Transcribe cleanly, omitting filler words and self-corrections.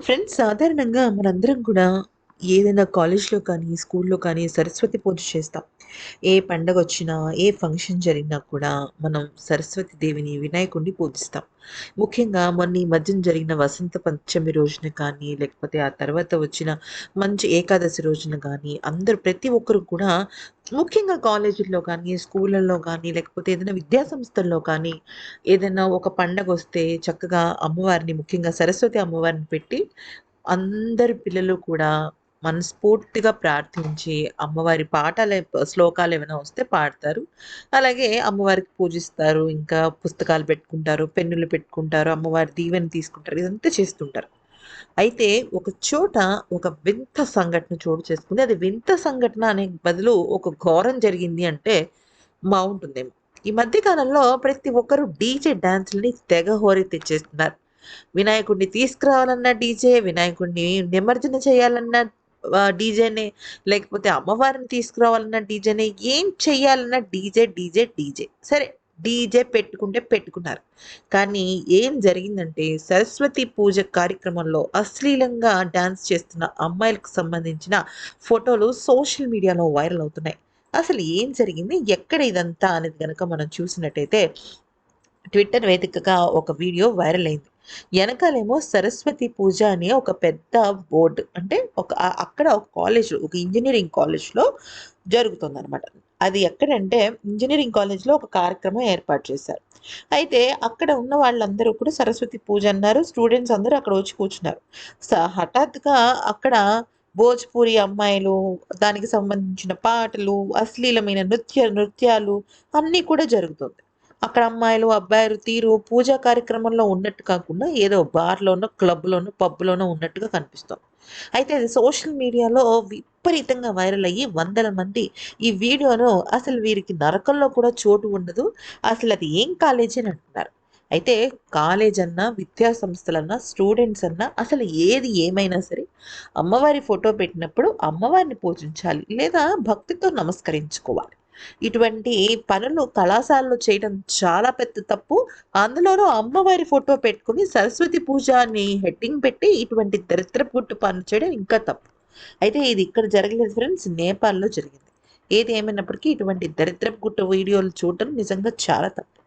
Friends సాధారణంగా మనందరం కూడా ఏదైనా కాలేజ్‌లో కానీ, స్కూల్‌లో కానీ సరస్వతి పూజ చేస్తాం. ఏ పండగొచ్చినా, ఏ ఫంక్షన్ జరిగినా కూడా మనం సరస్వతి దేవిని, వినాయకుడిని పూజిస్తాం. ముఖ్యంగా మొన్న ఈ మధ్యన జరిగిన వసంత పంచమి రోజున కానీ, లేకపోతే ఆ తర్వాత వచ్చిన మంచి ఏకాదశి రోజున గానీ, అందరూ ప్రతి ఒక్కరు కూడా ముఖ్యంగా కాలేజీల్లో కానీ, స్కూళ్ళల్లో కానీ, లేకపోతే ఏదైనా విద్యా సంస్థల్లో కానీ, ఏదైనా ఒక పండగొస్తే చక్కగా అమ్మవారిని ముఖ్యంగా సరస్వతి అమ్మవారిని పెట్టి అందరి పిల్లలు కూడా మనస్ఫూర్తిగా ప్రార్థించి, అమ్మవారి శ్లోకాలేమైనా వస్తే పాడతారు. అలాగే అమ్మవారికి పూజిస్తారు. ఇంకా పుస్తకాలు పెట్టుకుంటారు, పెన్నులు పెట్టుకుంటారు, అమ్మవారి దీవెన తీసుకుంటారు. ఇదంతా చేస్తుంటారు. అయితే ఒక చోట ఒక వింత సంఘటన చోటు చేసుకుంది. అది వింత సంఘటన అనే బదులు ఒక ఘోరం జరిగింది అంటే బావుంటుందేమో. ఈ మధ్య కాలంలో ప్రతి ఒక్కరు డీజే డాన్స్‌లని తెగ హోరెత్తిచ్చేస్తున్నారు. వినాయకుడిని తీసుకురావాలన్నా డీజే, వినాయకుడిని నిమజ్జనం చేయాలన్నా డీజేనే, లేకపోతే అమ్మవారిని తీసుకురావాలన్నా డీజేనే, ఏం చెయ్యాలన్నా డీజే, డీజే, డీజే. సరే డీజే పెట్టుకుంటే పెట్టుకున్నారు. కానీ ఏం జరిగిందంటే సరస్వతి పూజ కార్యక్రమంలో అశ్లీలంగా డాన్స్ చేస్తున్న అమ్మాయిలకు సంబంధించిన ఫోటోలు సోషల్ మీడియాలో వైరల్ అవుతున్నాయి. అసలు ఏం జరిగింది? ఎక్కడ ఇదంతా అనేది గనక మనం చూసినట్టయితే ట్విట్టర్ వేదికగా ఒక వీడియో వైరల్ అయింది. ఎనకాలేమో సరస్వతి పూజ అని ఒక పెద్ద బోర్డ్ అంటే అక్కడ ఒక కాలేజ్, ఒక ఇంజినీరింగ్ కాలేజ్‌లో జరుగుతుందనమాట. అది ఎక్కడంటే ఇంజినీరింగ్ కాలేజ్‌లో ఒక కార్యక్రమం ఏర్పాటు చేశారు. అయితే అక్కడ ఉన్న వాళ్ళందరూ కూడా సరస్వతి పూజ అన్నారు. స్టూడెంట్స్ అందరూ అక్కడ వచ్చి కూర్చున్నారు. హఠాత్తుగా అక్కడ భోజ్‌పూరి అమ్మాయిలు, దానికి సంబంధించిన పాటలు, అశ్లీలమైన నృత్యాలు అన్నీ కూడా జరుగుతుంది. అక్కడ అమ్మాయిలు, అబ్బాయిలు తీరు పూజా కార్యక్రమంలో ఉన్నట్టు కాకుండా ఏదో బార్‌లోనో, క్లబ్‌లోనో, పబ్‌లోనో ఉన్నట్టుగా కనిపిస్తోంది. అయితే అది సోషల్ మీడియాలో విపరీతంగా వైరల్ అయ్యి వందల మంది ఈ వీడియోను అసలు వీరికి నరకంలో కూడా చోటు ఉండదు. అసలది ఏం కాలేజీ అని అంటున్నారు. అయితే కాలేజన్నా, విద్యా సంస్థలన్నా, స్టూడెంట్స్ అన్నా అసలు ఏది ఏమైనా సరే అమ్మవారి ఫోటో పెట్టినప్పుడు అమ్మవారిని పూజించాలి. లేదా భక్తితో నమస్కరించుకోవాలి. ఇటువంటి పనులు కళాశాలలో చేయడం చాలా పెద్ద తప్పు. అందులోనూ అమ్మవారి ఫోటో పెట్టుకొని సరస్వతి పూజ అని హెడ్డింగ్ పెట్టి ఇటువంటి దరిద్రపుట్టు పనులు చేయడం ఇంకా తప్పు. అయితే ఇది ఇక్కడ జరగలేదు ఫ్రెండ్స్. నేపాల్‌లో జరిగింది. ఏది ఏమైనప్పటికీ ఇటువంటి దరిద్రపు గుట్టు వీడియోలు చూడటం నిజంగా చాలా తప్పు.